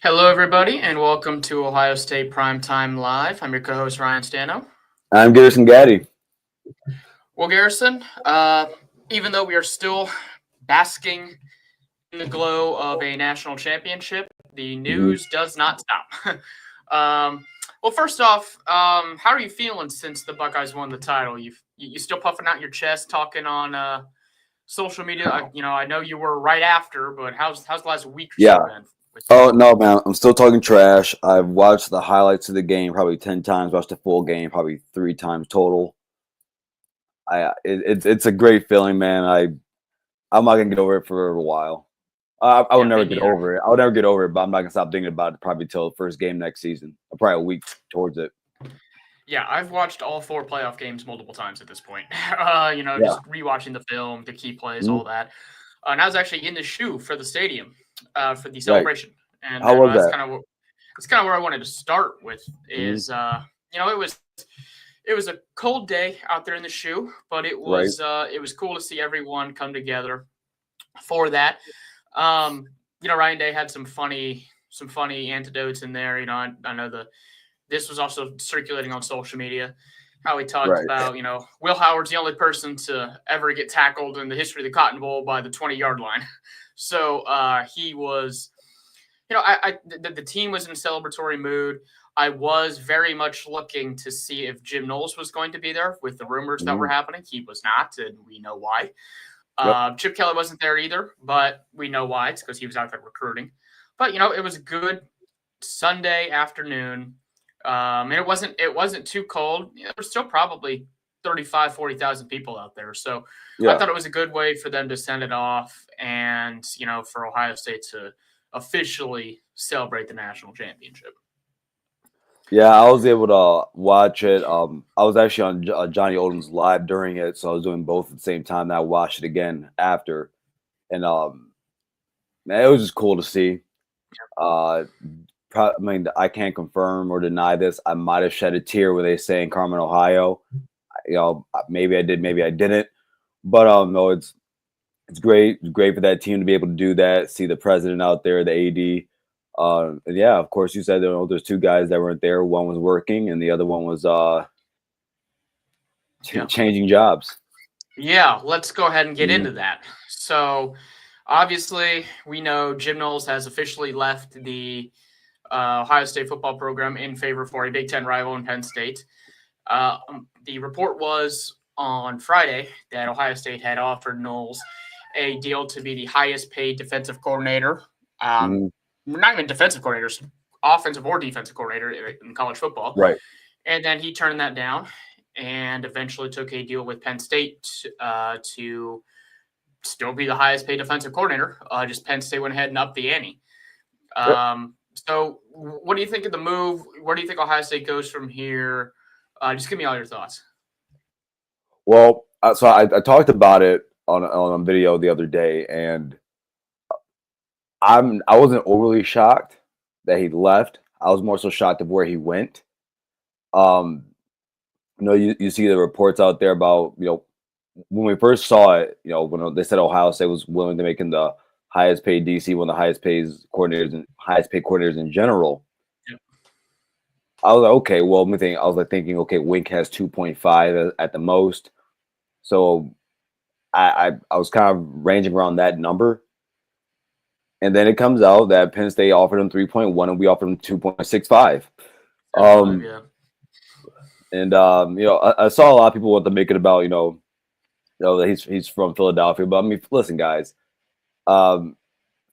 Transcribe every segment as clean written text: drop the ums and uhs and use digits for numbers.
Hello, everybody, and welcome to Ohio State Primetime Live. I'm your co-host Ryan Stano. I'm Garrison Gaddy. Well, Garrison, even though we are still basking in the glow of a national championship, the news does not stop. Well, first off, how are you feeling since the Buckeyes won the title? You still puffing out your chest, talking on social media? I know you were right after, but how's the last week or Yeah. so been? Oh no, man! I'm still talking trash. I've watched the highlights of the game probably 10 times. Watched the full game probably 3 times total. It's a great feeling, man. I'm not gonna get over it for a while. I will Yeah, me never get neither. over it. I'll never get over it, but I'm not gonna stop thinking about it probably till the first game next season. Probably a week towards it. Yeah, I've watched all 4 playoff games multiple times at this point. Yeah. Just rewatching the film, the key plays, Mhm. all that. And I was actually in the shoe for the stadium for the Right. celebration, and How was that's that? kind of where I wanted to start with. Mhm. It was a cold day out there in the shoe, but Right. it was cool to see everyone come together for that. Ryan Day had some funny antidotes in there. I know this was also circulating on social media. How he talked Right. about, Will Howard's the only person to ever get tackled in the history of the Cotton Bowl by the 20-yard line. So he was, the team was in celebratory mood. I was very much looking to see if Jim Knowles was going to be there with the rumors that were Mhm. happening. He was not, and we know why. Yep. Chip Kelly wasn't there either, but we know why. It's because he was out there recruiting. But it was a good Sunday afternoon. And it wasn't too cold. There was still probably 40,000 people out there. So I Yeah. thought it was a good way for them to send it off and, for Ohio State to officially celebrate the national championship. Yeah, I was able to watch it. I was actually on Johnny Odom's live during it, so I was doing both at the same time. And I watched it again after, and man, it was just cool to see. Uh, I mean, I can't confirm or deny this. I might have shed a tear when they say in Carmen, Ohio. Maybe I did, maybe I didn't. But no, it's great. It's great for that team to be able to do that. See the president out there, the AD. And yeah, of course, you said there's 2 guys that weren't there. One was working, and the other one was Yeah. changing jobs. Yeah, let's go ahead and get Mhm. into that. So, obviously, we know Jim Knowles has officially left the Ohio State football program in favor for a Big Ten rival in Penn State. The report was on Friday that Ohio State had offered Knowles a deal to be the highest paid defensive coordinator. Um, Mhm. Not even defensive coordinators, offensive or defensive coordinator in college football. Right. And then he turned that down and eventually took a deal with Penn State to still be the highest paid defensive coordinator. Just Penn State went ahead and upped the ante. Yep. So, what do you think of the move? Where do you think Ohio State goes from here? Just give me all your thoughts. Well, so I talked about it on a video the other day, and I wasn't overly shocked that he left. I was more so shocked of where he went. Um, you see the reports out there about when we first saw it. When they said Ohio State was willing to make him the highest paid DC, one of the highest paid coordinators in general. Yep. I was like, okay, well, I was like thinking, okay, Wink has 2.5 at the most, so I was kind of ranging around that number. And then it comes out that Penn State offered him 3.1 and we offered him 2.65. 5, Um, yeah. and I saw a lot of people want to make it about, that he's from Philadelphia. But I mean, listen, guys, um,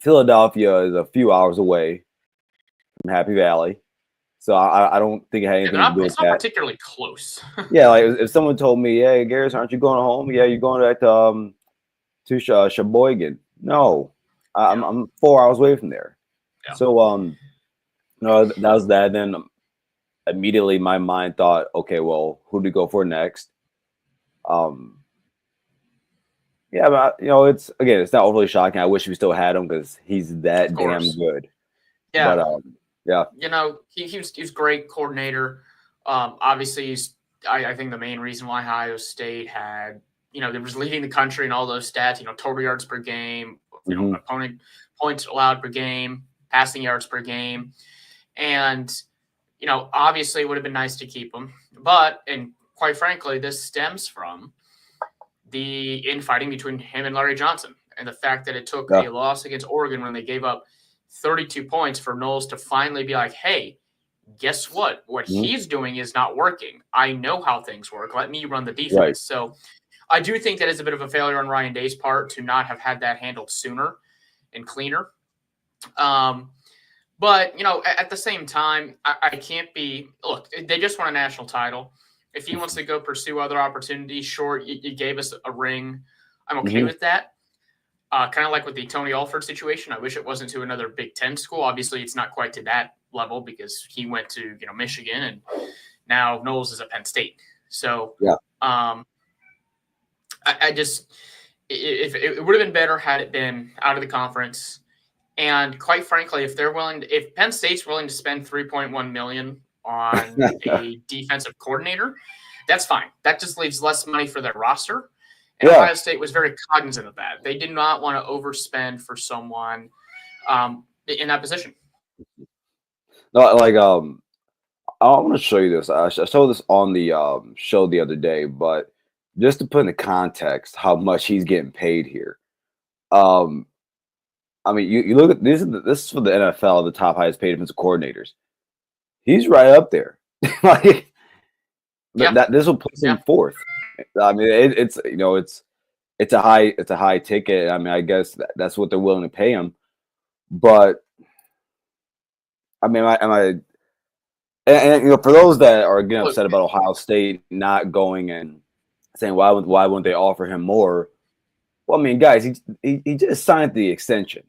Philadelphia is a few hours away from Happy Valley. So I don't think it had Yeah, anything to do with it's not that. particularly close. Yeah, like if someone told me, "Hey, Garrison, aren't you going home?" Yeah, you're going back to Sheboygan. No, I'm Yeah, I'm 4 hours away from there. yeah. So that was that. Then immediately my mind thought, okay, well, who do we go for next? Um, yeah, but it's not overly shocking. I wish we still had him because he's Of that damn course. good. But Yeah, yeah, he was great coordinator. Obviously, I think the main reason why Ohio State had there was leading the country in all those stats. Total yards per game, hmm opponent points allowed per game. passing yards per game. And, obviously it would have been nice to keep him. But, and quite frankly, this stems from the infighting between him and Larry Johnson and the fact that it took a loss against Oregon when they gave up 32 points for Knowles to finally be like, hey, guess what? What he's doing is not working. I know how things work. Let me run the defense. Right. So I do think that is a bit of a failure on Ryan Day's part to not have had that handled sooner and cleaner. But, at the same time, I can't be – look, they just won a national title. If he wants to go pursue other opportunities, sure, you gave us a ring. I'm okay with that. Kind of like with the Tony Alford situation. I wish it wasn't to another Big Ten school. Obviously, it's not quite to that level because he went to Michigan, and now Knowles is at Penn State. So, I just if it would have been better had it been out of the conference. And quite frankly, if Penn State's willing to spend $3.1 million on a defensive coordinator, that's fine. That just leaves less money for their roster. And Ohio State was very cognizant of that. They did not want to overspend for someone in that position. No, like I want to show you this. I showed this on the show the other day, but just to put into context how much he's getting paid here. I mean, you look at this is for the NFL, the top highest paid defensive coordinators. He's right up there. Like this will put him fourth. I mean, it's a high ticket. I mean, I guess that's what they're willing to pay him. But I mean, and for those that are getting upset about Ohio State not going and saying why wouldn't they offer him more? Well, I mean, guys, he just signed the extension.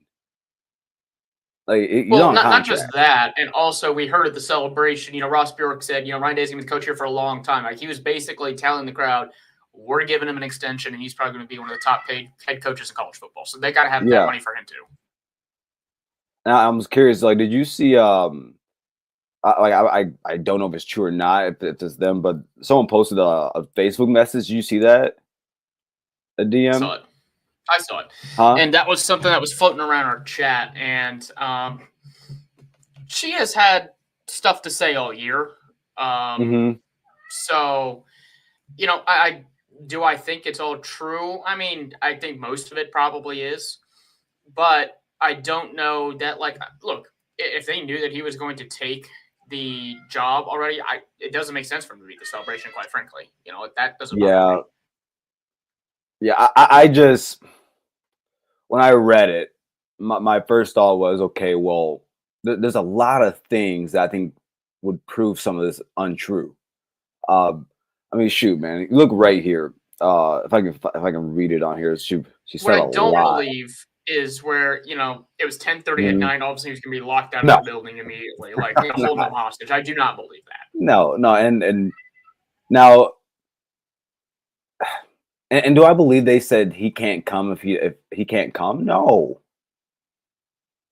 Like, not just that, and also we heard at the celebration, Ross Bjork said, Ryan Day's going to be the coach here for a long time. Like, he was basically telling the crowd, we're giving him an extension, and he's probably going to be one of the top paid head coaches in college football. So they got to have that money for him too. Now, I was curious, like, did you see? I don't know if it's true or not, if it's them, but someone posted a Facebook message. Did you see that? A DM. I saw it. And that was something that was floating around our chat. And she has had stuff to say all year. So, I think it's all true? I mean, I think most of it probably is. But I don't know that, look, if they knew that he was going to take the job already, it doesn't make sense for him to be the celebration, quite frankly. That doesn't bother me. Yeah, I just – when I read it, my first thought was, okay, well, there's a lot of things that I think would prove some of this untrue. I mean, shoot, man, look right here. If I can read it on here, she said what I don't believe is where it was 10:30 at night. All of a sudden, he's going to be locked out of the building immediately, hold him hostage. I do not believe that. No, and now. And do I believe they said he can't come if he can't come? No.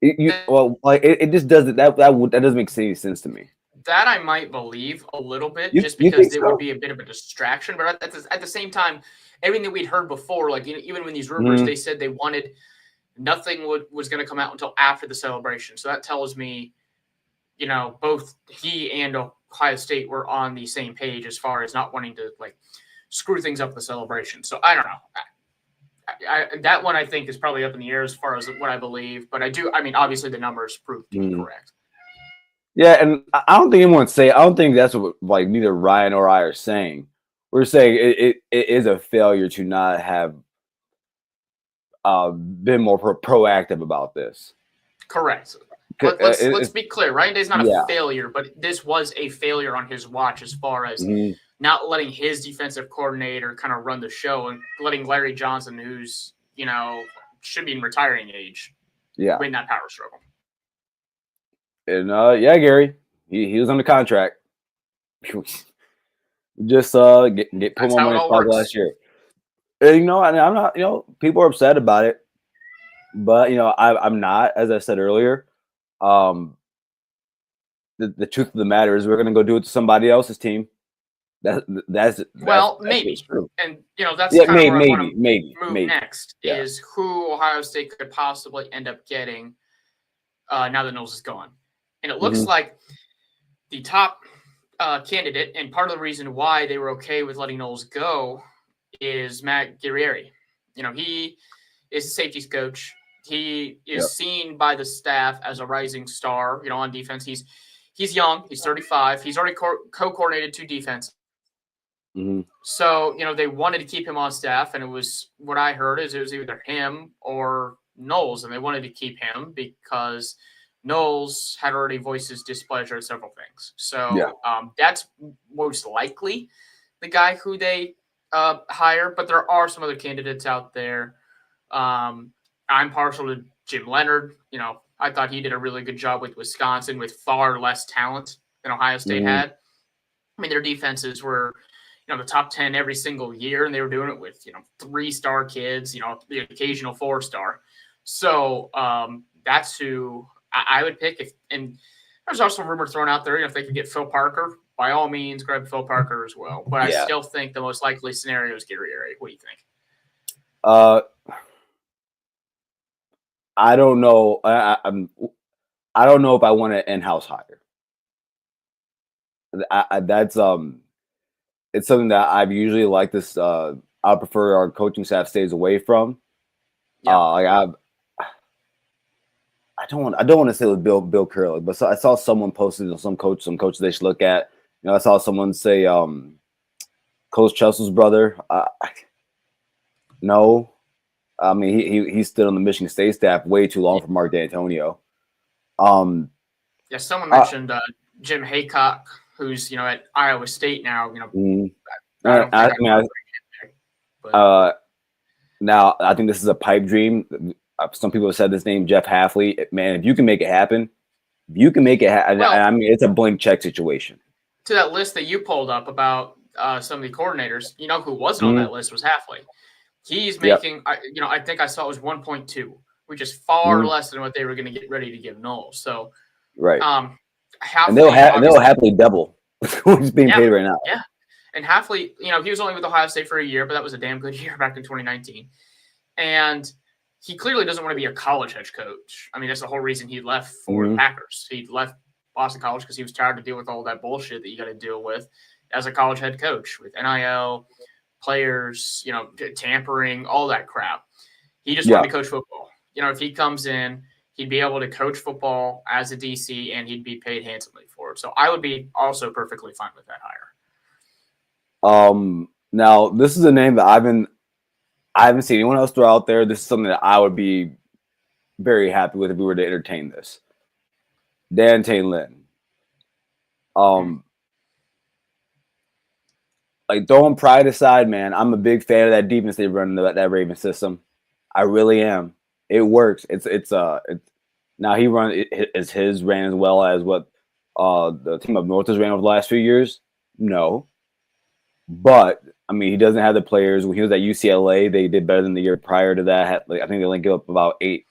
It just doesn't that doesn't make any sense to me. That I might believe a little bit, just because it would be a bit of a distraction. But at the same time, everything that we'd heard before, even when these rumors, they said they wanted nothing was going to come out until after the celebration. So that tells me, both he and Ohio State were on the same page as far as not wanting to screw things up the celebration. So I don't know. That one I think is probably up in the air as far as what I believe. But obviously the numbers prove to be correct. Yeah, and I don't think that's what neither Ryan or I are saying. We're saying it is a failure to not have been more proactive about this. Correct. Let's be clear. Ryan Day's not a failure, but this was a failure on his watch as far as not letting his defensive coordinator kind of run the show and letting Larry Johnson, who's, should be in retiring age, win that power struggle. And Gary, he was under contract. Just get put on my spot last year. And, and I'm not, people are upset about it, but I'm not, as I said earlier. The truth of the matter is we're going to go do it to somebody else's team. That's maybe, true. And that's kind of where I want to move next is who Ohio State could possibly end up getting now that Knowles is gone. And it looks like the top candidate, and part of the reason why they were okay with letting Knowles go is Matt Guerrieri. He is a safeties coach. He is seen by the staff as a rising star, on defense. He's young. He's 35. He's already co-coordinated 2 defenses. So, they wanted to keep him on staff, and it was what I heard is it was either him or Knowles, and they wanted to keep him because Knowles had already voiced his displeasure at several things. So that's most likely the guy who they hire, but there are some other candidates out there. I'm partial to Jim Leonard. I thought he did a really good job with Wisconsin with far less talent than Ohio State had. I mean, their defenses were, the top 10 every single year, and they were doing it with, 3-star kids, the occasional 4-star. So that's who I would pick. And there's also a rumor thrown out there, if they could get Phil Parker, by all means, grab Phil Parker as well. But I still think the most likely scenario is Guerrieri. What do you think? I don't know. I don't know if I want an in-house hire. That's it's something that I've usually liked. This I prefer our coaching staff stays away from. I don't want to say with Bill Curley, but I saw someone posted some coach they should look at. I saw someone say Coach Chelsea's brother. No. I mean, he stood on the Michigan State staff way too long for Mark D'Antonio. Someone mentioned Jim Haycock, who's at Iowa State now. Now I think this is a pipe dream. Some people have said this name, Jeff Hafley. Man, if you can make it happen, I mean, it's a blank check situation. To that list that you pulled up about some of the coordinators, who wasn't on that list was Hafley. He's making, I think I saw it was 1.2, which is far less than what they were going to get ready to give Knowles. So, Hafley, and they'll happily double who's being paid right now. Yeah, and Hafley, he was only with Ohio State for a year, but that was a damn good year back in 2019. And he clearly doesn't want to be a college head coach. I mean, that's the whole reason he left for the Packers. He left Boston College because he was tired to deal with all that bullshit that you got to deal with as a college head coach with NIL, players, tampering, all that crap. He just wanted to coach football. If he comes in, he'd be able to coach football as a DC, and he'd be paid handsomely for it. So I would be also perfectly fine with that hire. Now this is a name that I haven't seen anyone else throw out there. This is something that I would be very happy with if we were to entertain this. Dan Lin. Like, throwing pride aside, man, I'm a big fan of that defense they run that Raven system. I really am. It works. It's now he his ran as well as what the team up north has ran over the last few years. No, but I mean, he doesn't have the players. When he was at UCLA, they did better than the year prior to that. I think they only gave up about 80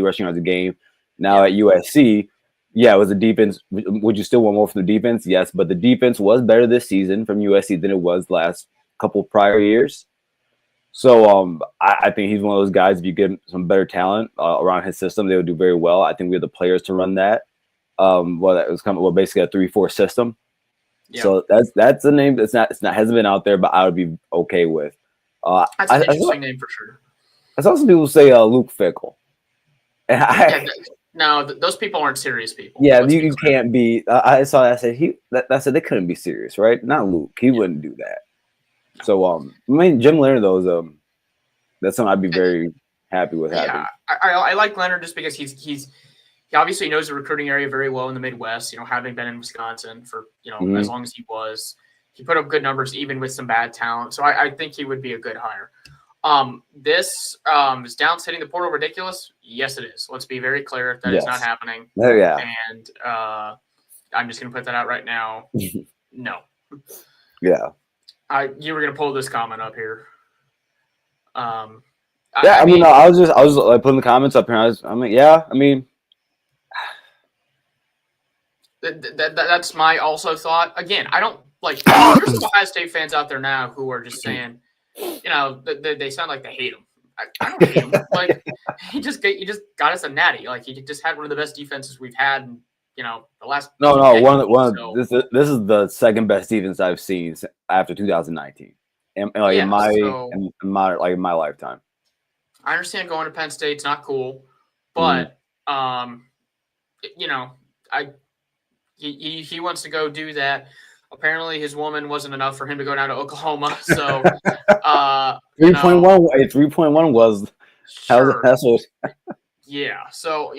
rushing yards a game. Now at USC. Yeah, it was a defense. Would you still want more from the defense? Yes, but the defense was better this season from USC than it was last couple prior years. So I think he's one of those guys. If you get some better talent around his system, they would do very well. I think we have the players to run that. That was basically a 3-4 system. Yeah. So that's a name hasn't been out there, but I would be okay with. That's an interesting name for sure. I saw some people say Luke Fickell. And no, those people aren't serious people. Yeah, you can't be. I saw that. I said they couldn't be serious, right? Not Luke. He wouldn't do that. No. So, I mean, Jim Leonard, though, that's something I'd be very happy with. Yeah, I like Leonard just because he obviously knows the recruiting area very well in the Midwest. having been in Wisconsin for as long as he was, he put up good numbers even with some bad talent. So I think he would be a good hire. This is Downs hitting the portal ridiculous? Yes, it is. Let's be very clear. That is not happening. Oh, yeah. And I'm just going to put that out right now. No. Yeah. You were going to pull this comment up here. I was like putting the comments up here. That's my also thought. Again, I don't like. There's some Ohio State fans out there now who are just saying, they sound like they hate him I don't hate him. Like he just got us a natty. Like he just had one of the best defenses we've had in, the last No, few no, decades. one. So, This is the second best defense I've seen after 2019, in yeah. So in my lifetime. I understand going to Penn State's not cool, Mhm. but he wants to go do that. Apparently, his woman wasn't enough for him to go down to Oklahoma. So, 3.1. 3.1 was sure, that's what. yeah. So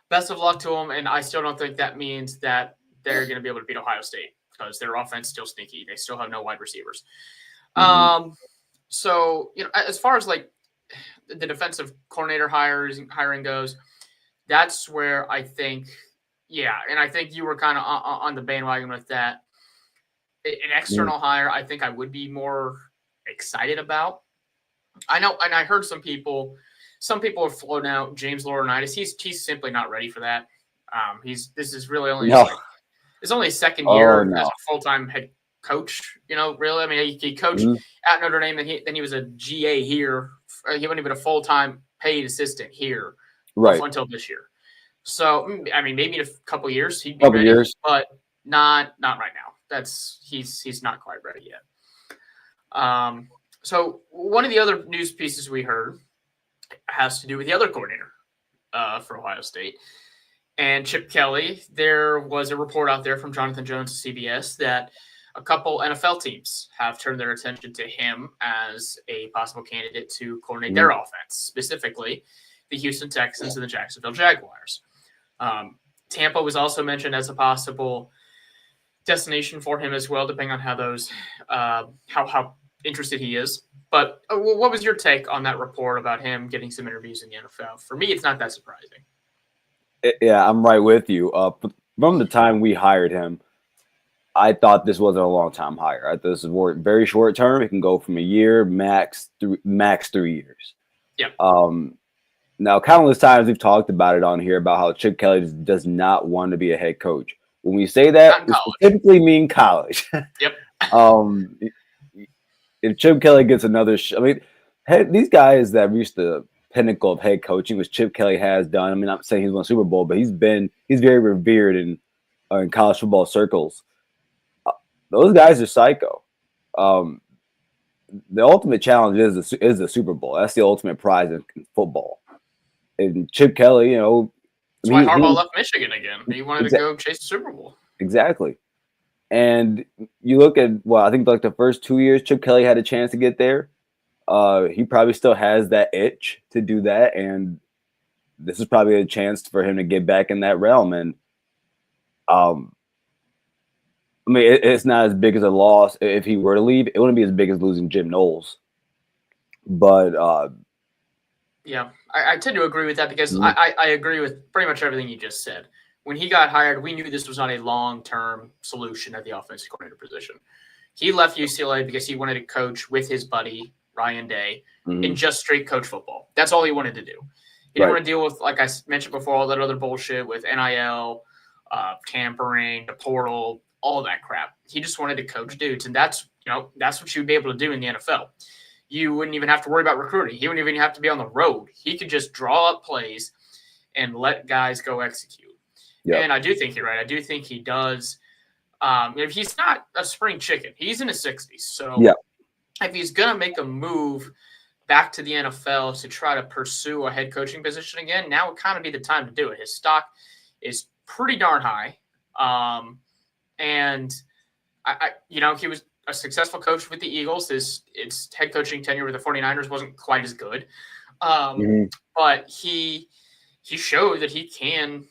best of luck to him. And I still don't think that means that they're going to be able to beat Ohio State because their offense is still sneaky. They still have no wide receivers. Mhm. So as far as like the defensive coordinator hiring goes, that's where I think, yeah, and I think you were kind of on the bandwagon with that. An external hire, I think I would be more excited about. I know, and I heard some people have flown out James Laurinaitis. He's simply not ready for that. This is really only No. it's only his second Oh year as no. a full-time head coach. Really, I mean, he coached Mhm. at Notre Dame, then he was a GA here. He wasn't even a full-time paid assistant here Right. until this year. So, I mean, maybe in a couple years he'd be Couple ready, years. but not right now. He's not quite ready yet. So one of the other news pieces we heard has to do with the other coordinator for Ohio State and Chip Kelly. There was a report out there from Jonathan Jones of CBS that a couple NFL teams have turned their attention to him as a possible candidate to coordinate their offense, specifically the Houston Texans and the Jacksonville Jaguars. Tampa was also mentioned as a possible destination for him as well, depending on how those how interested he is. But what was your take on that report about him getting some interviews in the NFL? For me, it's not that surprising. Yeah, I'm right with you. From the time we hired him, I thought this wasn't a long time hire. I thought this was very short term. It can go from a year, max 3 years. Yeah. Now, countless times we've talked about it on here about how Chip Kelly does not want to be a head coach. When we say that, we specifically mean college. Yep. If Chip Kelly gets another, these guys that reached the pinnacle of head coaching, which Chip Kelly has done. I mean, I'm not saying he's won Super Bowl, but he's very revered in college football circles. Those guys are psycho. The ultimate challenge is the Super Bowl. That's the ultimate prize in football. And Chip Kelly, that's why Harbaugh left Michigan again. He wanted to go chase the Super Bowl. Exactly. And you look at, I think like the first 2 years Chip Kelly had a chance to get there. He probably still has that itch to do that, and this is probably a chance for him to get back in that realm. And I mean, it's not as big as a loss if he were to leave. It wouldn't be as big as losing Jim Knowles. But yeah, I tend to agree with that because I agree with pretty much everything you just said. When he got hired, we knew this was not a long-term solution at the offensive coordinator position. He left UCLA because he wanted to coach with his buddy Ryan Day and just straight coach football. That's all he wanted to do. He didn't want to deal with, like I mentioned before, all that other bullshit with NIL, tampering, the portal, all that crap. He just wanted to coach dudes, and that's what you'd be able to do in the NFL. You wouldn't even have to worry about recruiting. He wouldn't even have to be on the road. He could just draw up plays and let guys go execute. Yep. And I do think you're right. I do think he does. If he's not a spring chicken, he's in his 60s. So if he's going to make a move back to the NFL to try to pursue a head coaching position again, now would kind of be the time to do it. His stock is pretty darn high. And he was a successful coach with the Eagles. His head coaching tenure with the 49ers wasn't quite as good. But he showed that he can,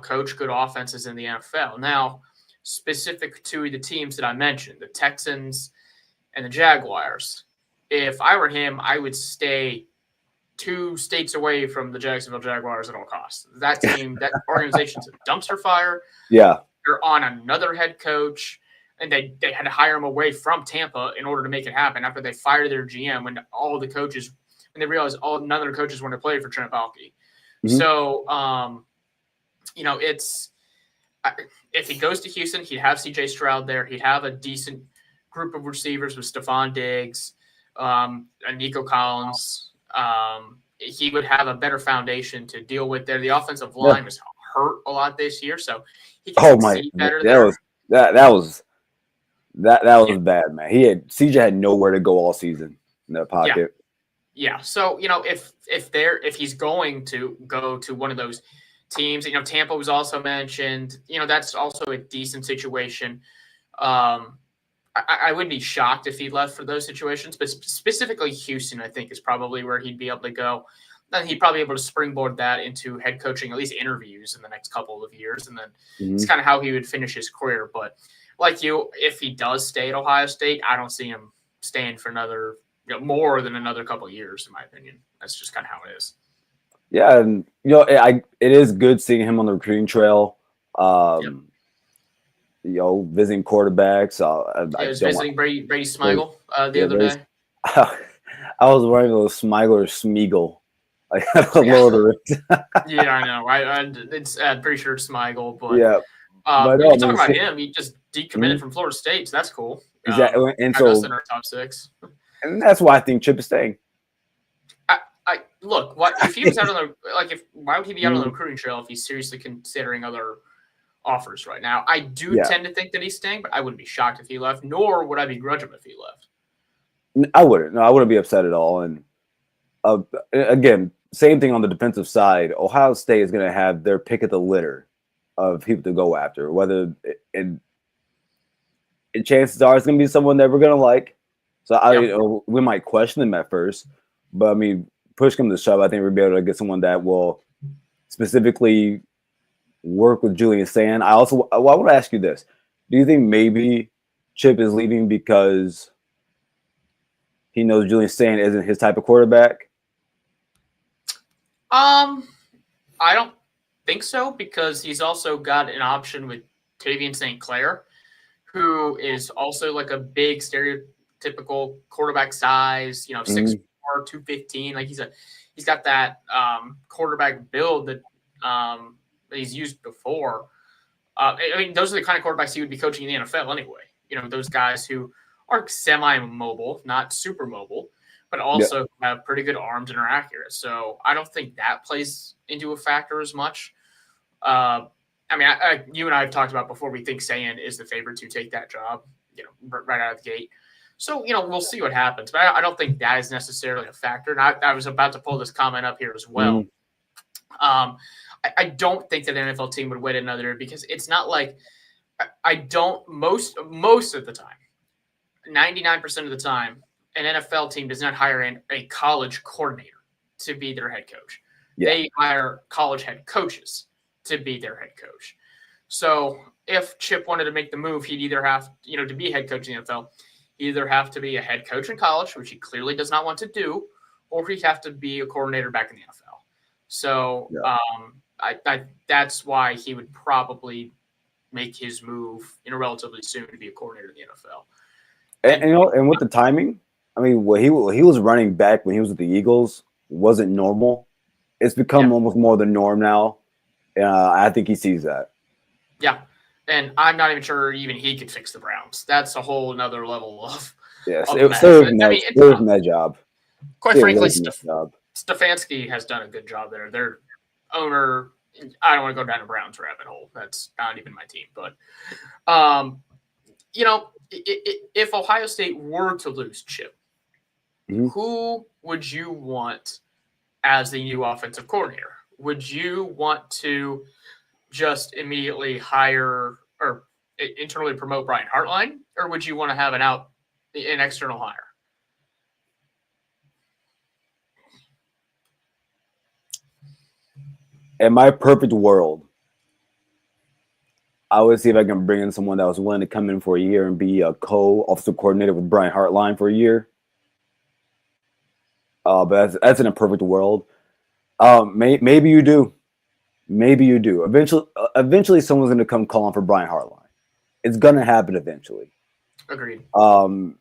coach good offenses in the NFL. Now, specific to the teams that I mentioned, the Texans and the Jaguars, if I were him, I would stay 2 states away from the Jacksonville Jaguars at all costs. That team, that organization's a dumpster fire. Yeah. They're on another head coach, and they had to hire him away from Tampa in order to make it happen after they fired their GM when all the coaches, and they realized none of their coaches wanted to play for Trent Baalke. So, if he goes to Houston, he'd have C.J. Stroud there. He'd have a decent group of receivers with Stephon Diggs, Nico Collins, he would have a better foundation to deal with there. The offensive line was hurt a lot this year, so he can succeed better there. That was bad, man. CJ had nowhere to go all season in that pocket. Yeah. So, if he's going to go to one of those teams, Tampa was also mentioned, that's also a decent situation. I would be shocked if he left for those situations, but specifically Houston, I think, is probably where he'd be able to go. Then he'd probably be able to springboard that into head coaching, at least interviews in the next couple of years. And then it's kind of how he would finish his career. But like you, if he does stay at Ohio State, I don't see him staying for another, more than another couple of years, in my opinion. That's just kind of how it is. Yeah, and it is good seeing him on the recruiting trail. Visiting quarterbacks. I was visiting Brady Smigel the other day. I was wearing a Smigel or Smeagol. Lord of the Rings. Yeah, I know. I'm pretty sure it's Smigel, but yeah. But you talk about him. He just decommitted from Florida State, so that's cool. Exactly, and so in our top 6, and that's why I think Chip is staying. Look. What if he was out on the why would he be out on the recruiting trail if he's seriously considering other offers right now? I do tend to think that he's staying, but I wouldn't be shocked if he left, nor would I begrudge him if he left. I wouldn't. No, I wouldn't be upset at all. And again, same thing on the defensive side. Ohio State is going to have their pick of the litter of people to go after. Whether and chances are it's going to be someone that we're going to like. So we might question them at first, but I mean, push come to shove, I think we'll be able to get someone that will specifically work with Julian Sand. I want to ask you this: do you think maybe Chip is leaving because he knows Julian Sand isn't his type of quarterback? I don't think so, because he's also got an option with Tavian St. Clair, who is also like a big stereotypical quarterback size, 6'4", 215. Like he's got that quarterback build that he's used before. I mean, those are the kind of quarterbacks he would be coaching in the NFL anyway. Those guys who are semi-mobile, not super mobile, but also have pretty good arms and are accurate. So I don't think that plays into a factor as much. I mean, you and I have talked about before, we think Sand is the favorite to take that job, right out of the gate. So, we'll see what happens. But I don't think that is necessarily a factor. And I was about to pull this comment up here as well. I don't think that an NFL team would wait another year, because it's not like most of the time, 99% of the time, an NFL team does not hire a college coordinator to be their head coach. Yeah. They hire college head coaches to be their head coach. So if Chip wanted to make the move, he'd either have, to be a head coach in the NFL, either have to be a head coach in college, which he clearly does not want to do, or he'd have to be a coordinator back in the NFL. So that's why he would probably make his move, relatively soon, to be a coordinator in the NFL. And with the timing, I mean, what he was running back when he was with the Eagles wasn't normal. It's become almost more the norm now. I think he sees that. Yeah. And I'm not even sure even he could fix the Browns. That's a whole nother level of. Yes, it was that job. Quite frankly, Stefanski has done a good job there. Their owner, I don't want to go down a Browns rabbit hole. That's not even my team. But, if Ohio State were to lose Chip, who would you want as the new offensive coordinator? Would you want to just immediately hire or internally promote Brian Hartline, or would you want to have an external hire? In my perfect world, I would see if I can bring in someone that was willing to come in for a year and be a co-offensive coordinator with Brian Hartline for a year. But that's in a perfect world. Maybe you do. Maybe you do. Eventually, someone's going to come calling for Brian Hartline. It's going to happen eventually. Agreed. And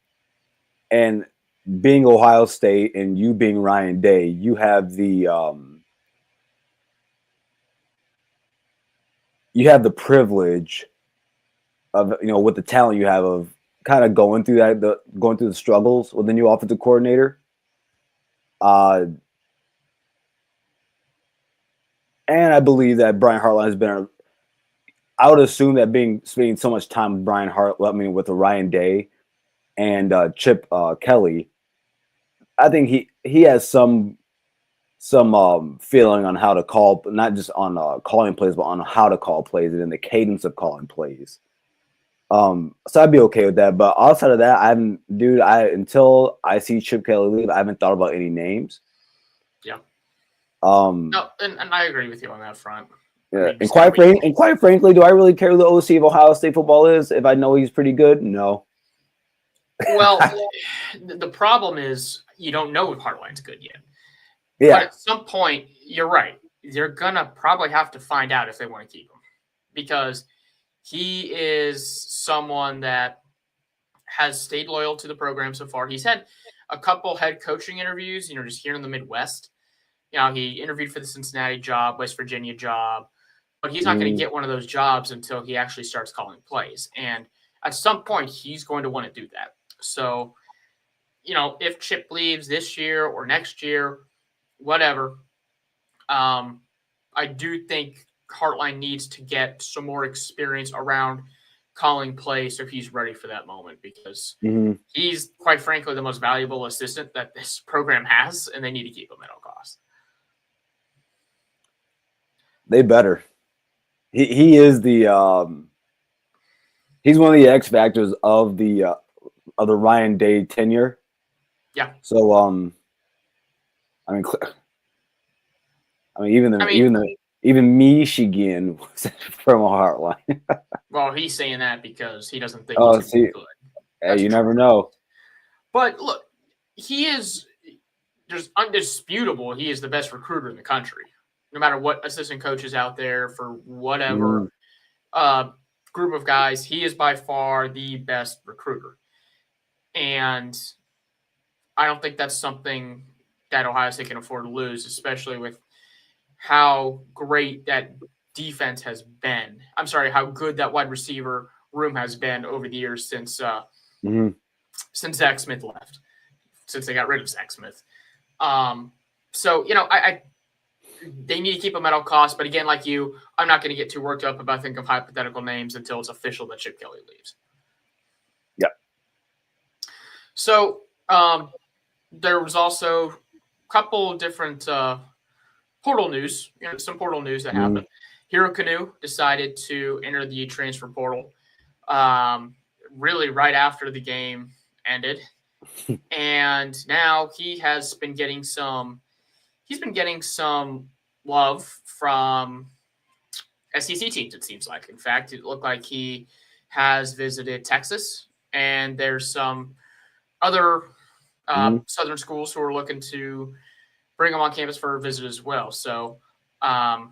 being Ohio State and you being Ryan Day, you have the privilege of, with the talent you have, of kind of going through the struggles with the new offensive coordinator. And I believe that Brian Hartline has been. I would assume that spending so much time with Brian with Ryan Day and Chip Kelly, I think he has some feeling on how to call, not just on calling plays, but on how to call plays and in the cadence of calling plays. So I'd be okay with that. But outside of that, until I see Chip Kelly leave, I haven't thought about any names. Yeah. No, and I agree with you on that front. Yeah, and quite frankly, do I really care who the OC of Ohio State football is if I know he's pretty good? No. Well, the problem is you don't know if Hartline's good yet. Yeah. But at some point, you're right. They're going to probably have to find out if they want to keep him, because he is someone that has stayed loyal to the program so far. He's had a couple head coaching interviews, just here in the Midwest. He interviewed for the Cincinnati job, West Virginia job, but he's not going to get one of those jobs until he actually starts calling plays. And at some point, he's going to want to do that. So, if Chip leaves this year or next year, whatever, I do think Hartline needs to get some more experience around calling plays so he's ready for that moment, because he's, quite frankly, the most valuable assistant that this program has, and they need to keep him at all costs. They better. He is the he's one of the X factors of the Ryan Day tenure. Yeah. So even Michigan was from a Hartline. Well, he's saying that because he doesn't think he's good. Hey, you never know. But look, he is just undisputable. He is the best recruiter in the country. No matter what assistant coach is out there for whatever group of guys, he is by far the best recruiter. And I don't think that's something that Ohio State can afford to lose, especially with how great that defense has been. I'm sorry, how good that wide receiver room has been over the years since Zach Smith left, since they got rid of Zach Smith. So, they need to keep him at all costs. But again, like you, I'm not going to get too worked up about thinking of hypothetical names until it's official that Chip Kelly leaves. Yeah. So there was also a couple different portal news, some portal news that happened. Hero Kanu decided to enter the transfer portal really right after the game ended. And now he has been getting some love from SEC teams, it seems like. In fact, it looked like he has visited Texas, and there's some other Southern schools who are looking to bring him on campus for a visit as well. So I've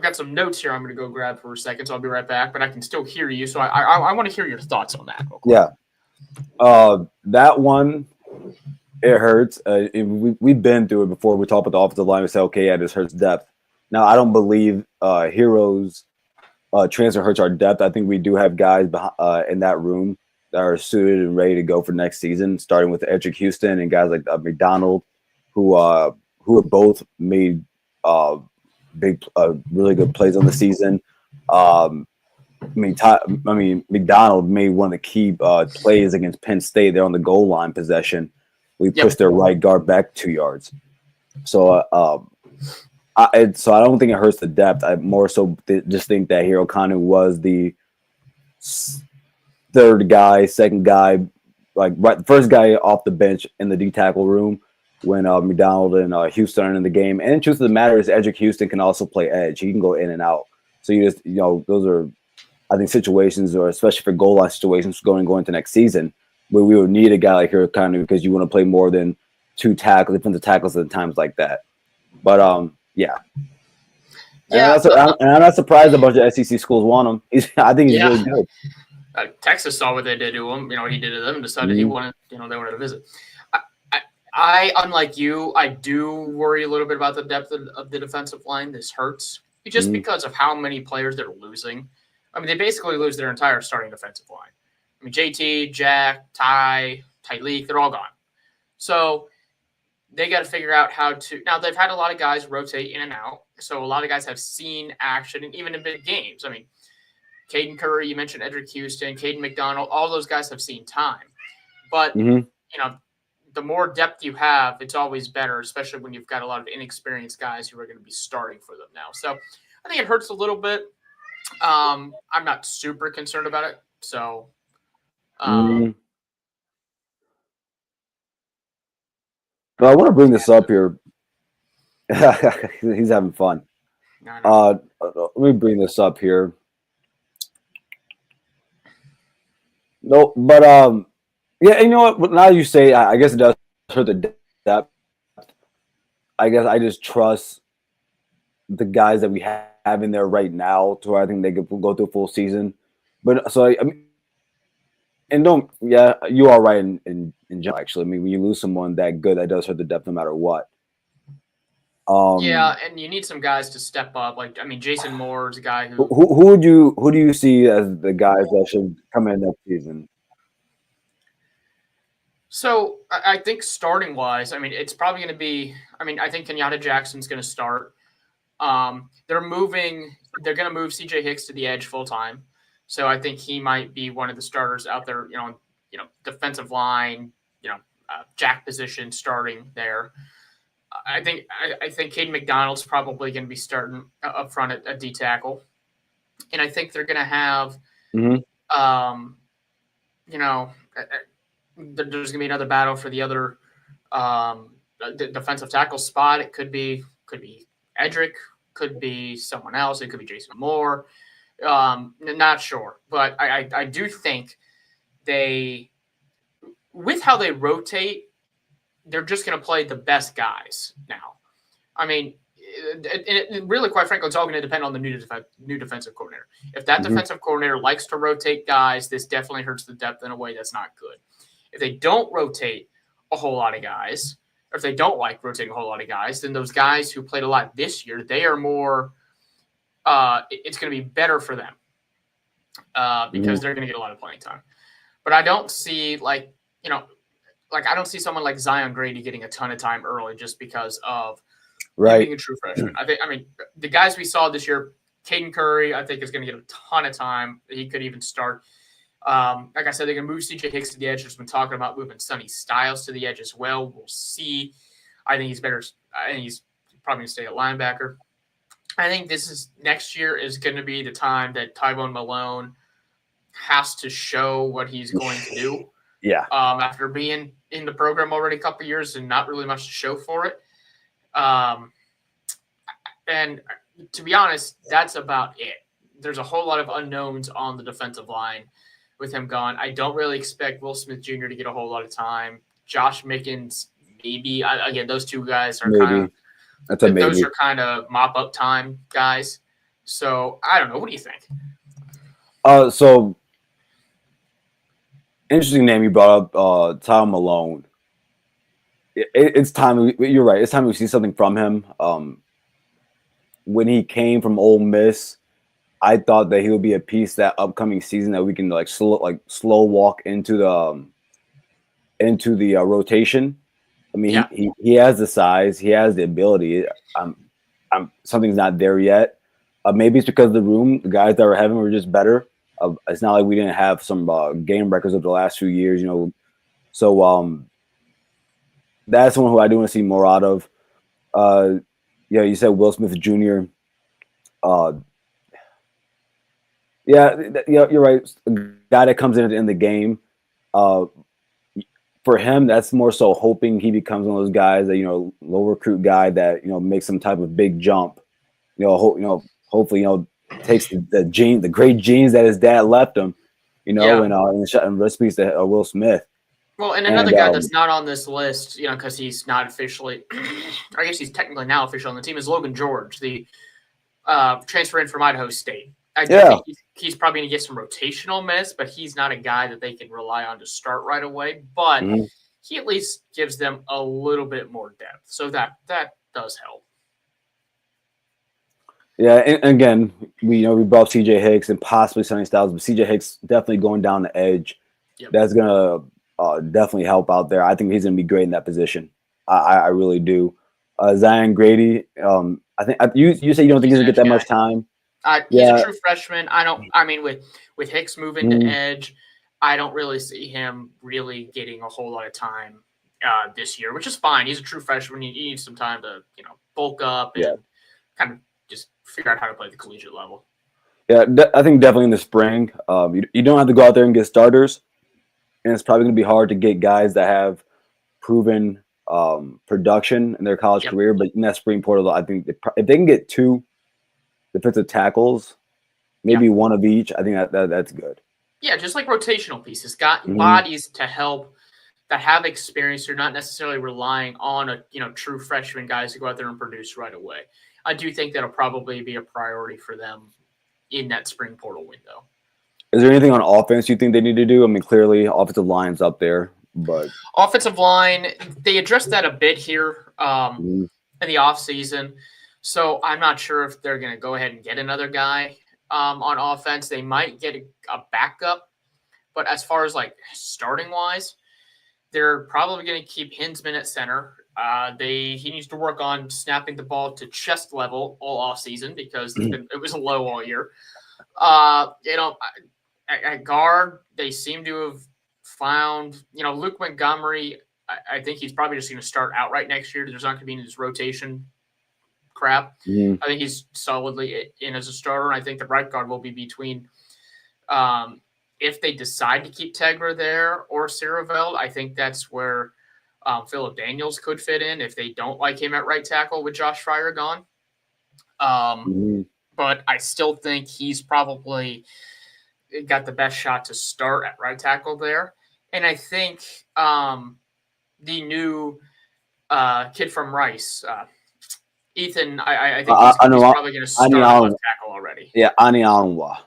got some notes here I'm going to go grab for a second, so I'll be right back, but I can still hear you. So I want to hear your thoughts on that real quick. Yeah. That one, it hurts. We've been through it before. We talked about the offensive line. We say, okay, yeah, this hurts depth. Now, I don't believe Heroes transfer hurts our depth. I think we do have guys in that room that are suited and ready to go for next season, starting with Edric Houston and guys like McDonald, who have both made really good plays on the season. McDonald made one of the key plays against Penn State. They're on the goal line possession. We pushed their right guard back 2 yards. So I don't think it hurts the depth. I more so just think that Hero Kanu was the third guy, second guy, first guy off the bench in the D tackle room when McDonald and Houston are in the game. And the truth of the matter is Edric Houston can also play edge. He can go in and out. So those are, I think, situations, or especially for goal line situations going into next season, where we would need a guy like Hero Kanu because you want to play more than two defensive tackles at times like that. But yeah. And I'm not surprised a bunch of SEC schools want him. I think he's really good. Texas saw what they did to him. He did to them and decided he wanted, they wanted to visit. I, unlike you, I do worry a little bit about the depth of the defensive line. This hurts just because of how many players they're losing. I mean, they basically lose their entire starting defensive line. I mean, JT, Jack, Tyleek, they're all gone. So they got to figure out how to. Now they've had a lot of guys rotate in and out, so a lot of guys have seen action, and even in big games. I mean, Caden Curry, you mentioned Edric Houston, Caden McDonald, all those guys have seen time. But the more depth you have, it's always better, especially when you've got a lot of inexperienced guys who are going to be starting for them now. So I think it hurts a little bit. I'm not super concerned about it. So. But I want to bring this up here. He's having fun. Let me bring this up here. No, but yeah, you know what? Now you say, I guess it does hurt the depth. I guess I just trust the guys that we have in there right now to where I think they could go through a full season. But so I mean, and don't, yeah, you are right in general, actually. I mean, when you lose someone that good, that does hurt the depth no matter what. Yeah, and you need some guys to step up. Like, I mean, Jason Moore is a guy who. Who do you see as the guys that should come in next season? So I think starting wise, I mean, it's probably going to be. I mean, I think Kenyatta Jackson's going to start. They're going to move CJ Hicks to the edge full time. So I think he might be one of the starters out there, defensive line, jack position starting there. I think Caden McDonald's probably going to be starting up front at D tackle. And I think they're going to have, there's going to be another battle for the other the defensive tackle spot. It could be Edric, could be someone else. It could be Jason Moore. Not sure, but I do think with how they rotate, they're just going to play the best guys now. I mean, really, quite frankly, it's all going to depend on the new defensive coordinator. If that defensive coordinator likes to rotate guys, this definitely hurts the depth in a way that's not good. If they don't rotate a whole lot of guys, or if they don't like rotating a whole lot of guys, then those guys who played a lot this year, they are more it's going to be better for them because they're going to get a lot of playing time. But I don't see I don't see someone like Zion Grady getting a ton of time early just because of being a true freshman. I mean, the guys we saw this year, Caden Curry, I think is going to get a ton of time. He could even start. Like I said, they're going to move CJ Hicks to the edge. There's been talking about moving Sonny Styles to the edge as well. We'll see. I think he's better. I think he's probably going to stay at linebacker. I think next year is going to be the time that Tyrone Malone has to show what he's going to do. Yeah. After being in the program already a couple of years and not really much to show for it. And to be honest, that's about it. There's a whole lot of unknowns on the defensive line with him gone. I don't really expect Will Smith Jr. to get a whole lot of time. Josh Mickens, maybe. Again, those two guys are kind of – those are kind of mop-up time guys. So, I don't know. What do you think? So, interesting name you brought up, Tom Malone. It's time. You're right. It's time we see something from him. When he came from Ole Miss, I thought that he would be a piece that upcoming season that we can slow walk into the rotation. I mean, he has the size, he has the ability. Something's not there yet. Maybe it's because of the room. The guys that were having were just better. It's not like we didn't have some game records of the last few years, So that's someone who I do want to see more out of. You said Will Smith Jr. You're right. A guy that comes in at the end of the game. For him, that's more so hoping he becomes one of those guys that low recruit guy that makes some type of big jump. Hopefully takes the great genes that his dad left him. And recipes to Will Smith. Well, and another guy that's not on this list, because he's not officially, I guess he's technically now official on the team, is Logan George, the transfer in from Idaho State. I think he's probably going to get some rotational minutes, but he's not a guy that they can rely on to start right away. But he at least gives them a little bit more depth, so that does help. Yeah, and again, we brought up CJ Hicks and possibly Sonny Styles, but CJ Hicks definitely going down the edge. Yep. That's gonna definitely help out there. I think he's gonna be great in that position. I really do. Zion Grady. I think you say you don't think he's gonna get that much time. He's a Yeah. true freshman. I mean, with Hicks moving to edge, I don't really see him really getting a whole lot of time this year, which is fine. He's a true freshman. He needs some time to bulk up and kind of just figure out how to play at the collegiate level. Yeah, I think definitely in the spring. You don't have to go out there and get starters, and it's probably going to be hard to get guys that have proven production in their college career. But in that spring portal, I think if they can get 2 defensive tackles, maybe one of each, I think that's good. Yeah, just like rotational pieces, got bodies to help that have experience. You're not necessarily relying on a true freshman guys to go out there and produce right away. I do think that'll probably be a priority for them in that spring portal window. Is there anything on offense you think they need to do? I mean, clearly offensive line's up there, but offensive line, they addressed that a bit here in the offseason. So I'm not sure if they're going to go ahead and get another guy on offense. They might get a backup, but as far as like starting wise, they're probably going to keep Hinsman at center. He needs to work on snapping the ball to chest level all off season because it was low all year. At guard, they seem to have found Luke Montgomery. I think he's probably just going to start outright next year. There's not going to be any this rotation crap. I think he's solidly in as a starter. And I think the right guard will be between if they decide to keep Tegra there or Sierraveld. I think that's where Philip Daniels could fit in if they don't like him at right tackle with Josh Fryer gone. But I still think he's probably got the best shot to start at right tackle there. And I think the new kid from Rice, Ethan, I think he's probably going to start left tackle already. Yeah, Anianwa.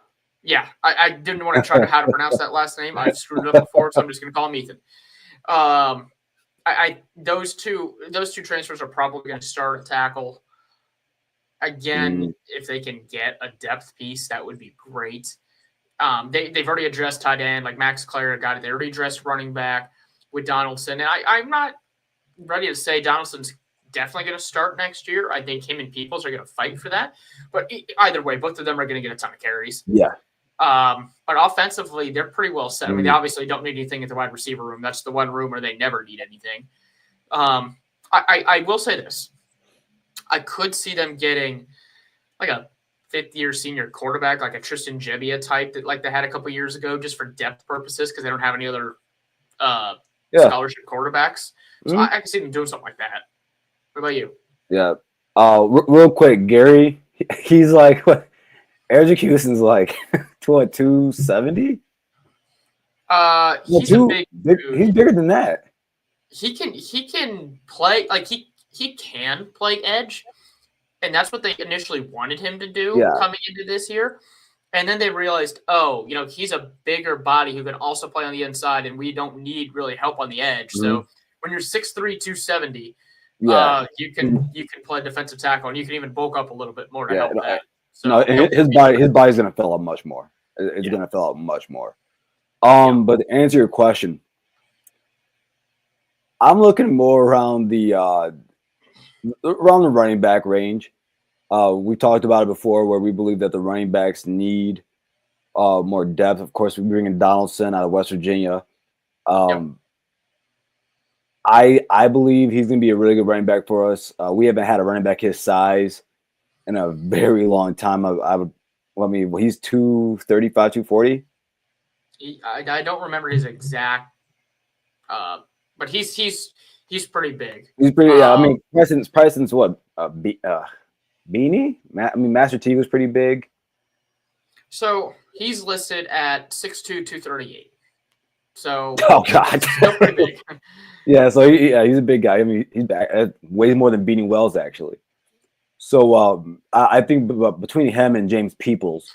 Yeah, I didn't want to try to how to pronounce that last name. I've screwed it up before, so I'm just going to call him Ethan. Those two transfers are probably going to start at tackle. Again, if they can get a depth piece, that would be great. They've already addressed tight end, like Max Clare got it. They already addressed running back with Donaldson. And I'm not ready to say Donaldson's definitely going to start next year. I think him and Peoples are going to fight for that. But either way, both of them are going to get a ton of carries. Yeah. But offensively, they're pretty well set. I mean, they obviously don't need anything at the wide receiver room. That's the one room where they never need anything. I will say this. I could see them getting like a fifth-year senior quarterback, like a Tristan Gebbia type that like they had a couple years ago just for depth purposes because they don't have any other scholarship quarterbacks. So I can see them doing something like that. What about you? Yeah. Real quick, Gary, he's like what? Eric Houston's like 270? He's a big dude. He's bigger than that. He can play like he can play edge, and that's what they initially wanted him to do coming into this year. And then they realized, he's a bigger body who can also play on the inside, and we don't need really help on the edge. So when you're 6'3", 270, you can play defensive tackle, and you can even bulk up a little bit more to help that. So his body's going to fill up much more. It's going to fill up much more. But to answer your question, I'm looking more around the running back range. We talked about it before where we believe that the running backs need more depth. Of course, we bring in Donaldson out of West Virginia. I believe he's going to be a really good running back for us. We haven't had a running back his size in a very long time. He's 235, 240. I don't remember his exact, but he's pretty big. He's pretty. Preston's what? Beanie? Master T was pretty big. So he's listed at 6'2", 238. So God, still pretty big. Yeah, so he's a big guy. I mean, he's back way more than Beanie Wells actually. So I think between him and James Peoples,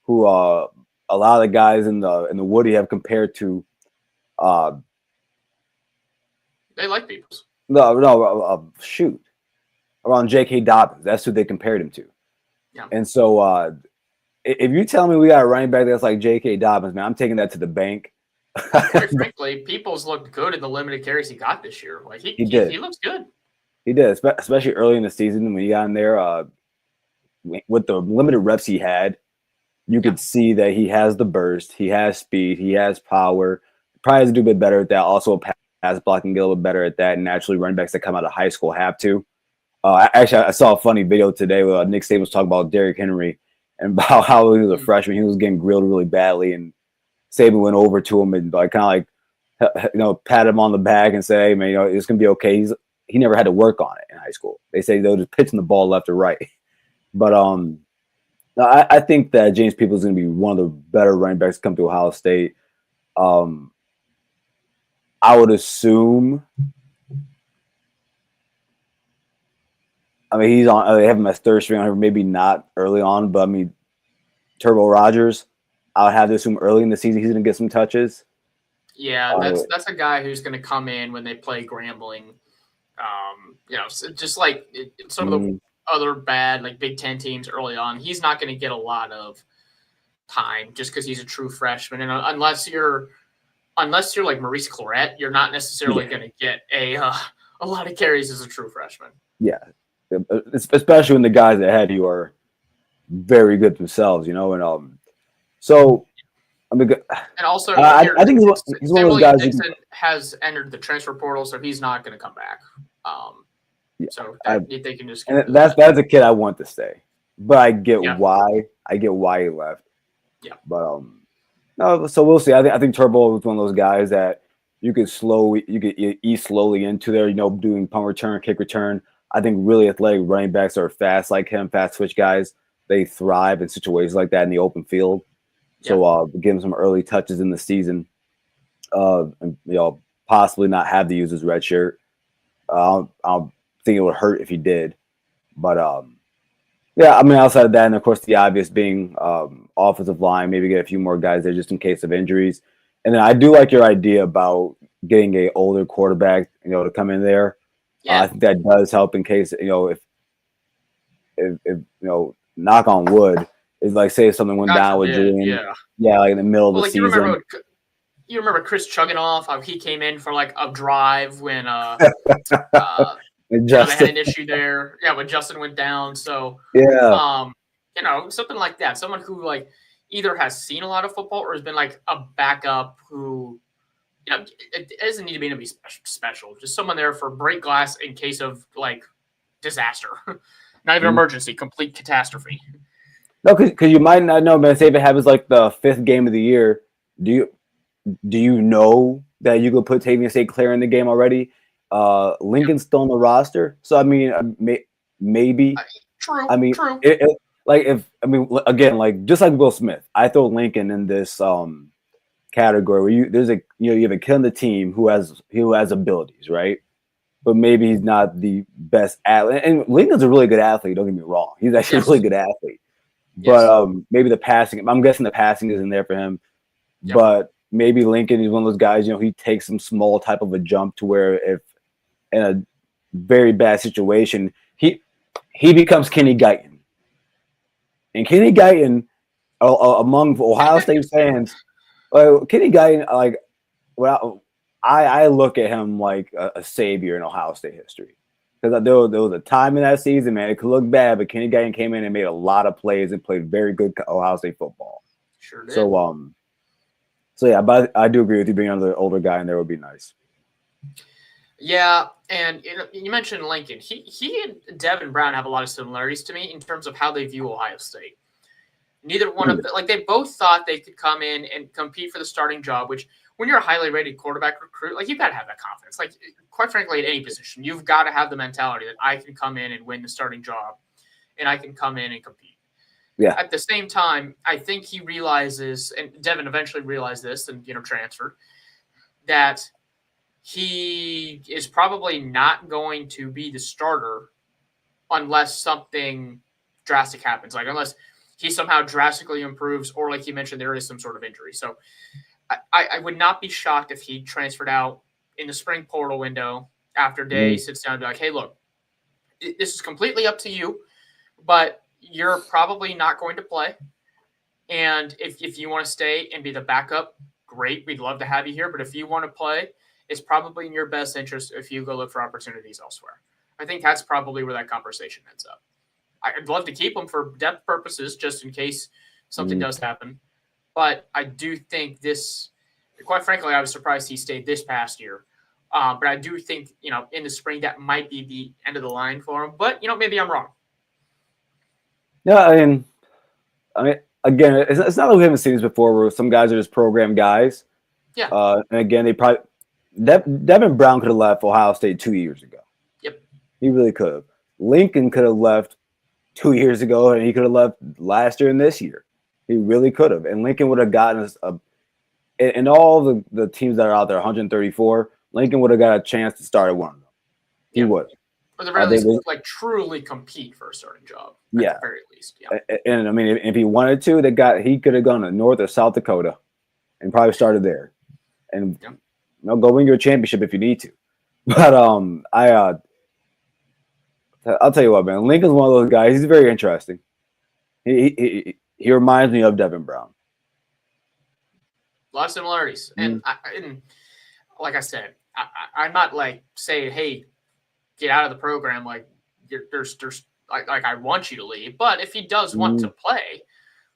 who a lot of the guys in the Woody have compared to, they like Peoples. Shoot, around J.K. Dobbins. That's who they compared him to. Yeah. And so if you tell me we got a running back that's like J.K. Dobbins, man, I'm taking that to the bank. Quite frankly, Peoples looked good in the limited carries he got this year. Like He did. He looks good. He did, especially early in the season when he got in there. With the limited reps he had, you could see that he has the burst, he has speed, he has power. Probably has to do a bit better at that. Also, pass blocking, get a little bit better at that. And naturally, running backs that come out of high school have to. Actually, I saw a funny video today where Nick Saban was talking about Derrick Henry and about how he was a freshman. He was getting grilled really badly, and Saban went over to him and like kind of like pat him on the back and say, "Hey, man, it's gonna be okay." He never had to work on it in high school. They say they'll just pitching the ball left or right. But I think that James Peoples is going to be one of the better running backs to come to Ohio State. I would assume. I mean, he's on. They have him as third string on here, maybe not early on, but I mean, Turbo Rogers. I would have to assume early in the season he's going to get some touches. Yeah, that's a guy who's going to come in when they play Grambling. Just like some of the other bad like Big Ten teams early on, he's not going to get a lot of time just because he's a true freshman, and unless you're like Maurice Claret, you're not necessarily going to get a lot of carries as a true freshman. Yeah, especially when the guys ahead you are very good themselves, and so I mean, and also I think he's one of those guys. Dixon has entered the transfer portal, so he's not going to come back. So they can just. And that's a kid I want to stay, but I get why he left. Yeah, but no, so we'll see. I think Turbo was one of those guys that you could ease slowly into there. Doing punt return, kick return. I think really athletic running backs are fast like him, fast switch guys. They thrive in situations like that in the open field. So give him some early touches in the season. And, possibly not have to use his red shirt. I don't think it would hurt if he did. But I mean, outside of that, and of course the obvious being offensive line, maybe get a few more guys there just in case of injuries. And then I do like your idea about getting a older quarterback, to come in there. Yeah. I think that does help in case, if knock on wood, is like say something went down with Julian. Yeah, like in the middle of the season. You remember Chris Chugginoff, how he came in for like a drive when they had an issue there. Yeah, when Justin went down. So something like that. Someone who like either has seen a lot of football or has been like a backup who, it doesn't need to be special. Just someone there for break glass in case of like disaster. Not even emergency, complete catastrophe. No, because you might not know, but say if it happens like the 5th game of the year, do you know that you could put Tavian St. Clair in the game already? Lincoln's still on the roster, so I mean, maybe. True. I mean, true. Again, like just like Will Smith, I throw Lincoln in this category where you have a kid on the team who has abilities, right? But maybe he's not the best athlete. And Lincoln's a really good athlete. Don't get me wrong; he's actually a really good athlete. But maybe the passing, I'm guessing the passing isn't there for him. Yep. But maybe Lincoln is one of those guys, he takes some small type of a jump to where if in a very bad situation, he becomes Kenny Guyton. And Kenny Guyton, among Ohio State fans, Kenny Guyton, I look at him like a savior in Ohio State history. Because there was a time in that season, man, it could look bad, but Kenny Guyton came in and made a lot of plays and played very good Ohio State football. Sure did. So yeah, but I do agree with you. Being another older guy in there would be nice. Yeah, and you mentioned Lincoln. He and Devin Brown have a lot of similarities to me in terms of how they view Ohio State. Neither one of them, they both thought they could come in and compete for the starting job, which when you're a highly rated quarterback recruit, you've got to have that confidence. Quite frankly, at any position, you've got to have the mentality that I can come in and win the starting job and I can come in and compete. Yeah. At the same time, I think he realizes, and Devin eventually realized this and, transferred, that he is probably not going to be the starter unless something drastic happens. Unless he somehow drastically improves or, like you mentioned, there is some sort of injury. So I would not be shocked if he transferred out in the spring portal window after Day sits down and be like, hey, look, this is completely up to you, but you're probably not going to play. And if you want to stay and be the backup, great. We'd love to have you here. But if you want to play, it's probably in your best interest if you go look for opportunities elsewhere. I think that's probably where that conversation ends up. I'd love to keep him for depth purposes, just in case something does happen. But I do think this, quite frankly, I was surprised he stayed this past year. But I do think, in the spring, that might be the end of the line for him. But, maybe I'm wrong. Yeah, I mean, again, it's not like we haven't seen this before where some guys are just program guys. Yeah. And again, they probably Devin Brown could have left Ohio State 2 years ago. Yep. He really could have. Lincoln could have left 2 years ago, and he could have left last year and this year. He really could have. And Lincoln would have gotten us in all the teams that are out there, 134, Lincoln would have got a chance to start at one of them. He would. Or the very least, truly compete for a certain job. At the very least. Yeah. And I mean, if he wanted to, he could have gone to North or South Dakota and probably started there. And go win your championship if you need to. But I'll tell you what, man. Lincoln's one of those guys. He's very interesting. He reminds me of Devin Brown. A lot of similarities, and like I said, I'm not saying, hey, get out of the program. There's I want you to leave, but if he does want to play,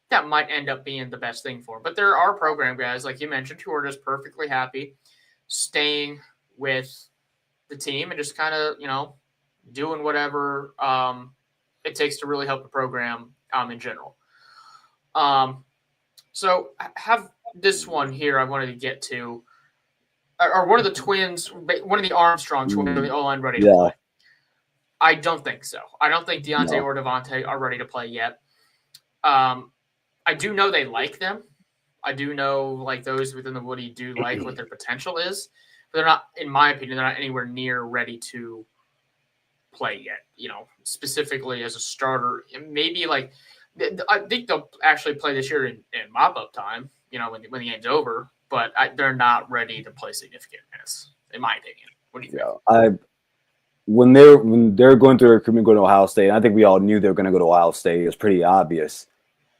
that might end up being the best thing for him. But there are program guys, like you mentioned, who are just perfectly happy staying with the team and just kind of, doing whatever it takes to really help the program in general. So I have this one here I wanted to get to. Are one of the twins, one of the Armstrong twins, the O-line ready to play? I don't think so. I don't think Deontay or Devontae are ready to play yet. I do know they like them. I do know those within the Woody do like what their potential is. But they're not, in my opinion, they're not anywhere near ready to play yet. Specifically as a starter. Maybe I think they'll actually play this year in mop-up time, when the game's over. But they're not ready to play significant minutes, in my opinion. What do you think? When they're going through recruitment, going to Ohio State, I think we all knew they were going to go to Ohio State. It was pretty obvious.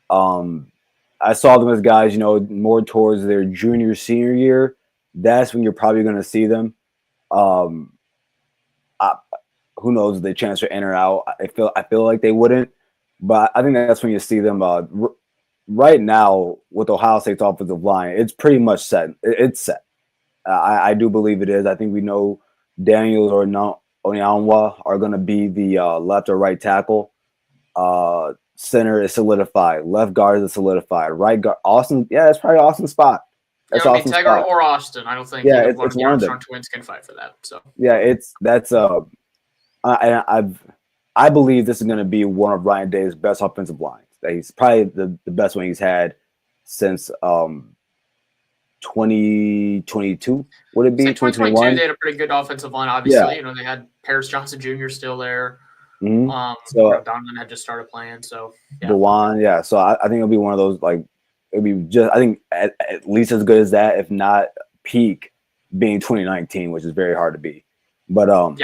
I saw them as guys, more towards their junior, senior year. That's when you're probably going to see them. Who knows if they transfer in or out? I feel like they wouldn't, but I think that's when you see them. Right now, with Ohio State's offensive line, it's pretty much set. It's set. I do believe it is. I think we know Daniels or Onyanwa are going to be the left or right tackle. Center is solidified. Left guard is solidified. Right guard, Austin. Yeah, it's probably Austin's spot. That's Austin's Tiger or Austin. I don't think it's one of the Armstrong twins can fight for that. So I believe this is going to be one of Ryan Day's best offensive lines. He's probably the best one he's had since 2022. Would it be 2021? They had a pretty good offensive line. Obviously, they had Paris Johnson Jr. still there. So Donovan had just started playing. So Dewan, So I think it'll be one of those it'll be just, I think at least as good as that, if not peak, being 2019, which is very hard to beat. But I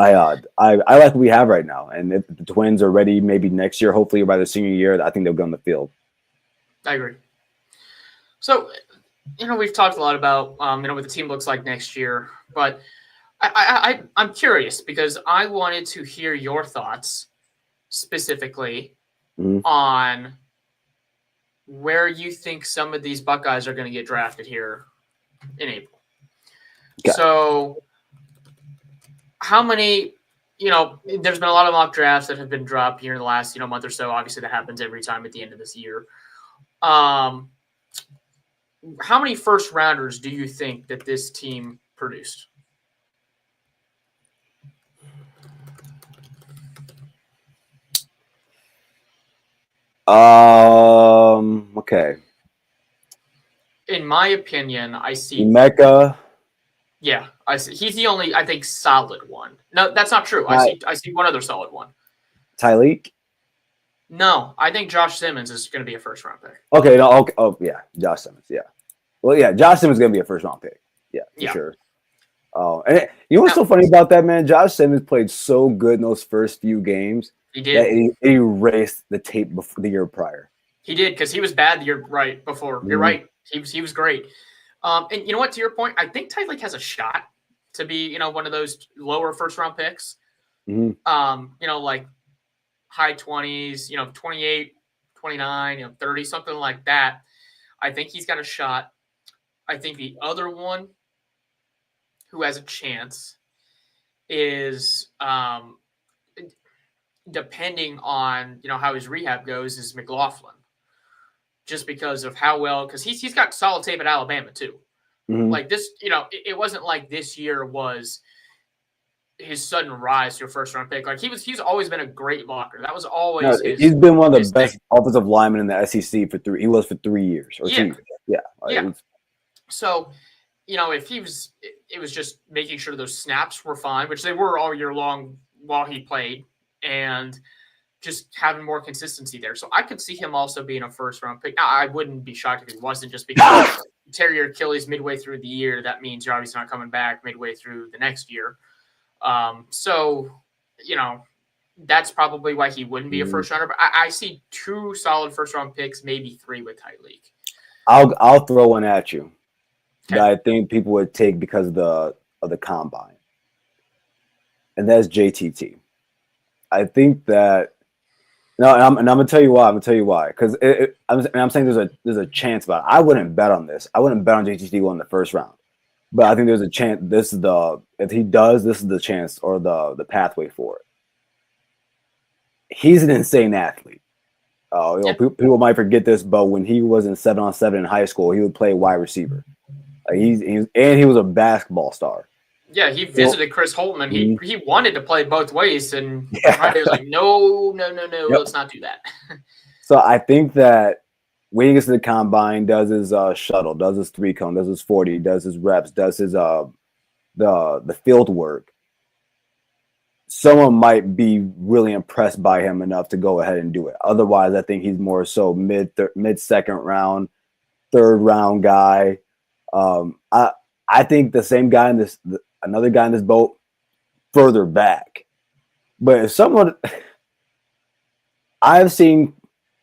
like what we have right now, and if the Twins are ready, maybe next year, hopefully by their senior year, I think they'll go on the field. I agree. So, we've talked a lot about what the team looks like next year, but I'm curious because I wanted to hear your thoughts specifically on where you think some of these Buckeyes are going to get drafted here in April. Okay. So, how many, there's been a lot of mock drafts that have been dropped here in the last, month or so. Obviously, that happens every time at the end of this year. How many first rounders do you think that this team produced? Okay. In my opinion, I see Mecca. Yeah, I see. He's the only, I think, solid one. No, that's not true. I see one other solid one. Tyleek? No, I think Josh Simmons is going to be a first-round pick. Okay, no, okay. Oh, yeah, Josh Simmons, yeah. Well, yeah, Josh Simmons is going to be a first-round pick. Yeah, for sure. Oh, and you know what's so funny about that, man? Josh Simmons played so good in those first few games. He did. That he erased the tape before the year prior. He did, because he was bad the year before. You're right. He was great. And you know what? To your point, I think Tyreek has a shot to be one of those lower first round picks. Like high 20s, 28, 29, 30, something like that. I think he's got a shot. I think the other one who has a chance is depending on how his rehab goes is McLaughlin, just because of how well, because he's got solid tape at Alabama too. Like this, it wasn't like this year was his sudden rise to a first round pick. Like he's always been a great blocker. That was always he's been one of the best offensive linemen in the SEC for 3 years or 2 years. Yeah. So, if it was just making sure those snaps were fine, which they were all year long while he played, and just having more consistency there. So I could see him also being a first round pick. Now, I wouldn't be shocked if he wasn't, just because you tear your Achilles midway through the year. That means you're obviously not coming back midway through the next year. That's probably why he wouldn't be a first rounder. But I see 2 solid first round picks, maybe 3 with Tyreek. I'll throw one at you Okay. that I think people would take because of the combine, and that's JTT. I think that and I'm gonna tell you why. Because I'm saying there's a chance about it. I wouldn't bet on this. I wouldn't bet on JTT going in the first round. But I think there's a chance. If he does, this is the chance or the pathway for it. He's an insane athlete. People might forget this, but when he was in 7-on-7 in high school, he would play wide receiver. He was a basketball star. Yeah, he visited Chris Holtman. He wanted to play both ways, and Friday was like, no, let's not do that. So I think that when he gets to the combine, does his shuttle, does his 3-cone, does his 40, does his reps, does his the field work, someone might be really impressed by him enough to go ahead and do it. Otherwise, I think he's more so mid second round, third round guy. I think the same guy in this, another guy in this boat, further back. But if someone, I've seen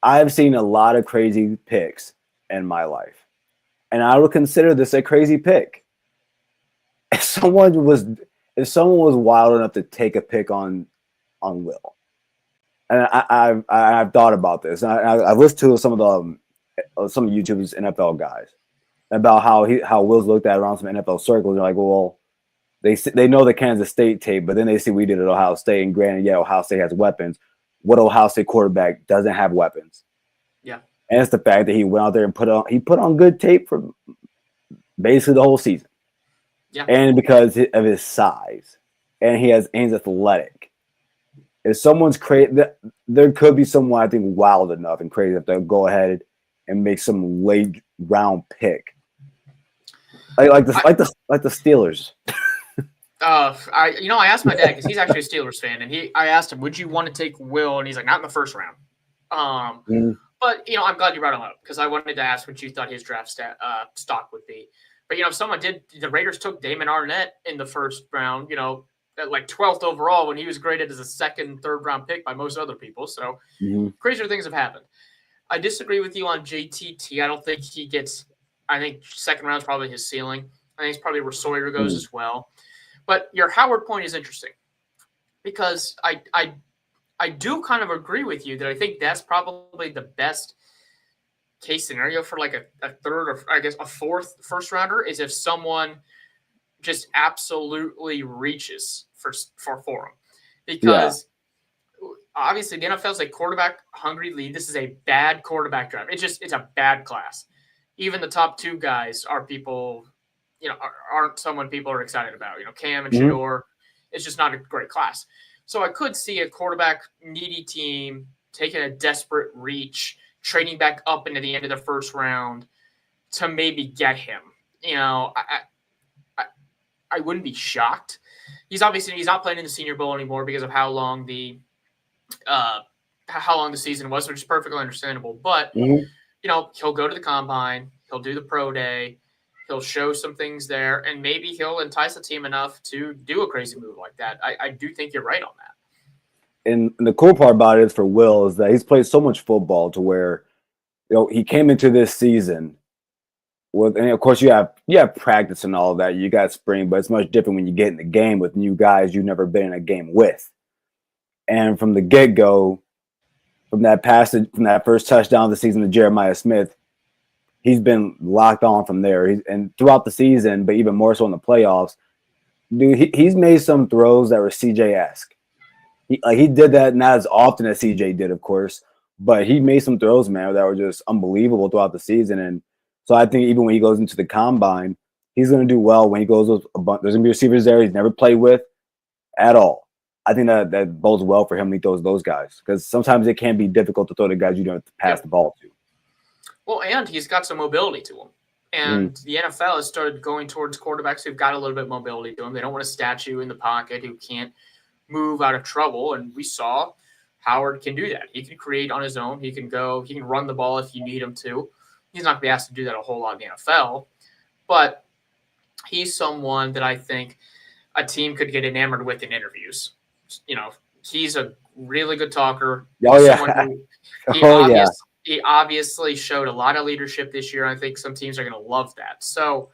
a lot of crazy picks in my life, and I would consider this a crazy pick. If someone was wild enough to take a pick on Will, and I've thought about this, and I've listened to some of YouTube's NFL guys about how Will's looked at around some NFL circles. They're like, well, they know the Kansas State tape, but then they see we did at Ohio State, and granted, yeah, Ohio State has weapons. What Ohio State quarterback doesn't have weapons? Yeah, and it's the fact that he went out there and put on good tape for basically the whole season. Yeah, and because of his size, and he's athletic. If someone's crazy, there could be someone I think wild enough and crazy enough to go ahead and make some late round pick, like the Steelers. I asked my dad because he's actually a Steelers fan, and I asked him, would you want to take Will? And he's like, not in the first round. But I'm glad you brought him up because I wanted to ask what you thought his draft stock would be. But if someone did, the Raiders took Damon Arnett in the first round, at like 12th overall when he was graded as a second, third round pick by most other people. So crazier things have happened. I disagree with you on JTT. I don't think he gets. I think second round is probably his ceiling. I think it's probably where Sawyer goes as well. But your Howard point is interesting because I do kind of agree with you that I think that's probably the best case scenario for like a third or I guess a fourth first rounder is if someone just absolutely reaches for him. Because obviously the NFL is a quarterback hungry league. This is a bad quarterback draft. It's a bad class. Even the top 2 guys are people, aren't someone people are excited about. Cam and Shador. It's just not a great class. So I could see a quarterback needy team taking a desperate reach, trading back up into the end of the first round to maybe get him. I wouldn't be shocked. He's not playing in the Senior Bowl anymore because of how long the season was, which is perfectly understandable. But he'll go to the combine, he'll do the pro day, he'll show some things there, and maybe he'll entice the team enough to do a crazy move like that. I do think you're right on that. And the cool part about it is for Will is that he's played so much football to where he came into this season Well, and of course you have practice and all of that. You got spring, but it's much different when you get in the game with new guys you've never been in a game with. And from the get-go, from that first touchdown of the season to Jeremiah Smith, he's been locked on from there. And throughout the season, but even more so in the playoffs, dude, he's made some throws that were CJ-esque. He did that not as often as CJ did, of course, but he made some throws, man, that were just unbelievable throughout the season. And so I think even when he goes into the combine, he's going to do well when he goes with a bunch. There's going to be receivers there he's never played with at all. I think that bodes well for him when he throws those guys, because sometimes it can be difficult to throw the guys you don't have to pass the ball to. Well, and he's got some mobility to him. And the NFL has started going towards quarterbacks who've got a little bit of mobility to them. They don't want a statue in the pocket who can't move out of trouble. And we saw Howard can do that. He can create on his own. He can run the ball if you need him to. He's not going to be asked to do that a whole lot in the NFL. But he's someone that I think a team could get enamored with in interviews. You know, he's a really good talker. Oh, yeah. He obviously showed a lot of leadership this year. I think some teams are going to love that. So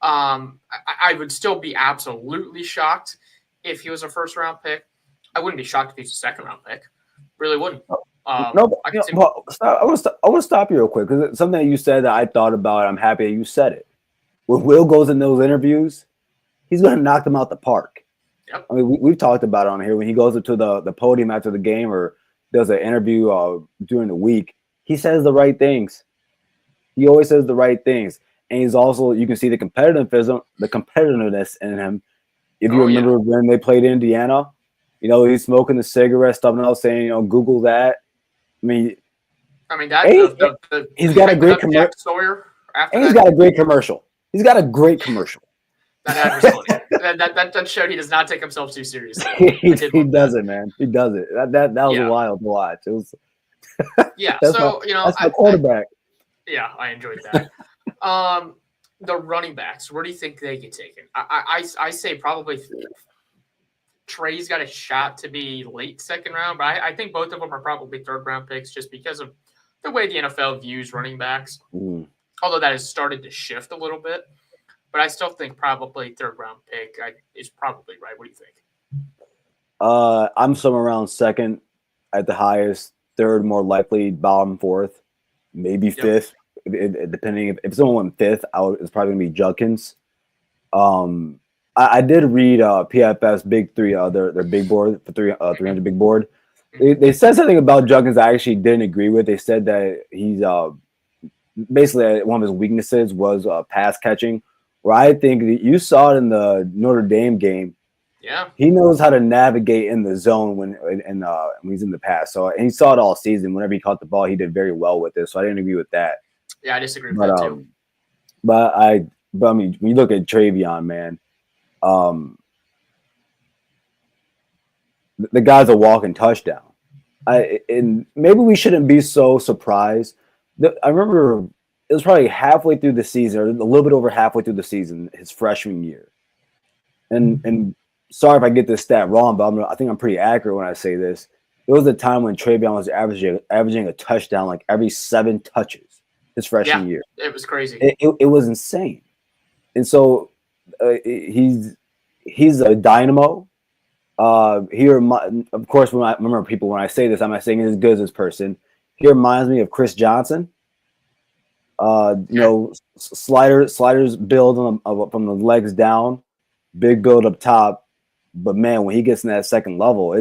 I would still be absolutely shocked if he was a first-round pick. I wouldn't be shocked if he's a second-round pick. Really wouldn't. I want to stop you real quick, because it's something that you said that I thought about. I'm happy that you said it. When Will goes in those interviews, he's going to knock them out the park. Yep. I mean, we've talked about it on here. When he goes up to the podium after the game or does an interview during the week, he says the right things. He always says the right things. And he's also, you can see the competitiveness in him. If you remember when they played Indiana, you know, he's smoking the cigarette, stuff else, saying, you know, Google that. I mean that he's got a great commercial. And he's got a great commercial. He's got a great commercial. That ad was funny. that showed he does not take himself too seriously. He does it, man. He does it. That was wild to watch. It was. That's my quarterback. I enjoyed that. The running backs, where do you think they get taken? I say probably Trey's got a shot to be late second round, but I think both of them are probably third round picks just because of the way the NFL views running backs. Although that has started to shift a little bit, but I still think probably third round pick is probably right. What do you think? I'm somewhere around second at the highest. Third, more likely, bottom fourth, maybe fifth, depending. If someone went fifth, it's probably going to be Judkins. I did read PFF's Big Three, their big board, the 300 big board. They said something about Judkins I actually didn't agree with. They said that he's basically one of his weaknesses was pass catching, where I think you saw it in the Notre Dame game. Yeah, he knows how to navigate in the zone when he's in the pass. So, and he saw it all season. Whenever he caught the ball, he did very well with it. So I didn't agree with that. Yeah, I disagree with that too. But I mean, when you look at Travion, man, the guy's a walking touchdown. And maybe we shouldn't be so surprised. I remember it was probably halfway through the season, or a little bit over halfway through the season, his freshman year. And sorry if I get this stat wrong, but I think I'm pretty accurate when I say this. There was a time when Travion was averaging a touchdown like every 7 touches his freshman year. It was crazy. It was insane. And so he's a dynamo. Of course, when I say this, I'm not saying he's as good as this person. He reminds me of Chris Johnson. You know, sliders build from the legs down, big build up top. But man, when he gets in that second level,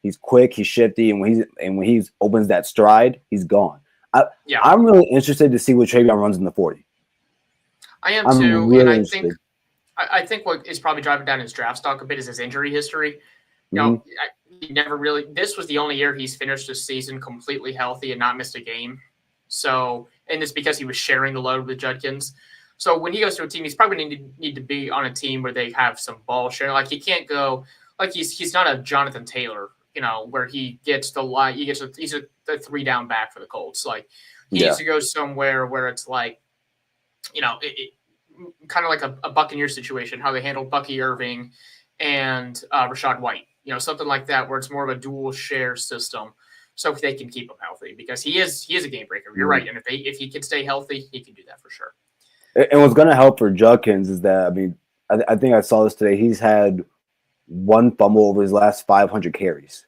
he's quick, he's shifty, and when he opens that stride, he's gone. I'm really interested to see what Travion runs in the 40. I am too, really, and I think what is probably driving down his draft stock a bit is his injury history. You know, he never really. This was the only year he's finished the season completely healthy and not missed a game. So, and it's because he was sharing the load with Judkins. So when he goes to a team, he's probably going to need to be on a team where they have some ball sharing. Like he can't go like he's not a Jonathan Taylor, you know, where he gets the line. He's a 3-down back for the Colts. Like he needs to go somewhere where it's like, you know, kind of like a Buccaneer situation, how they handled Bucky Irving and Rashad White, you know, something like that, where it's more of a dual share system, so they can keep him healthy because he is a game breaker. You're right, and if he can stay healthy, he can do that for sure. And what's going to help for Judkins is that, I mean, I think I saw this today. He's had one fumble over his last 500 carries.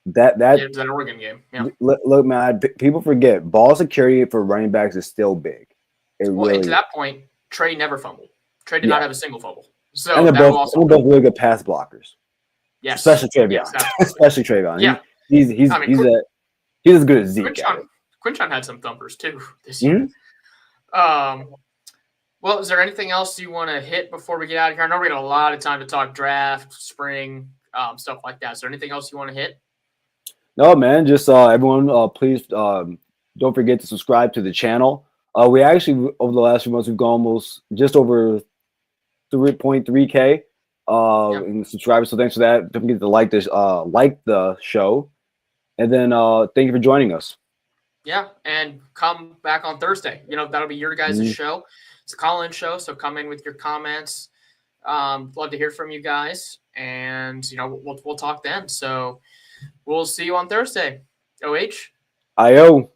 That Oregon game. Yeah. Look, man, people forget ball security for running backs is still big. And to that point, Trey never fumbled. Trey did not have a single fumble. So and they're both really good pass blockers. Yes. Especially Travion. Yes, especially Travion. Yeah. He's as good as Zeke. Quinchon had some thumpers too this year. Well, is there anything else you want to hit before we get out of here? I know we got a lot of time to talk draft, spring, stuff like that. Is there anything else you want to hit? No, man. Just everyone, please don't forget to subscribe to the channel. We actually, over the last few months, we've gone almost just over 3.3K in subscribers. So thanks for that. Don't forget to like the show. And then thank you for joining us. Yeah, and come back on Thursday. That'll be your guys' show. It's a call-in show, so come in with your comments. Love to hear from you guys, and we'll talk then. So we'll see you on Thursday. OH. IO.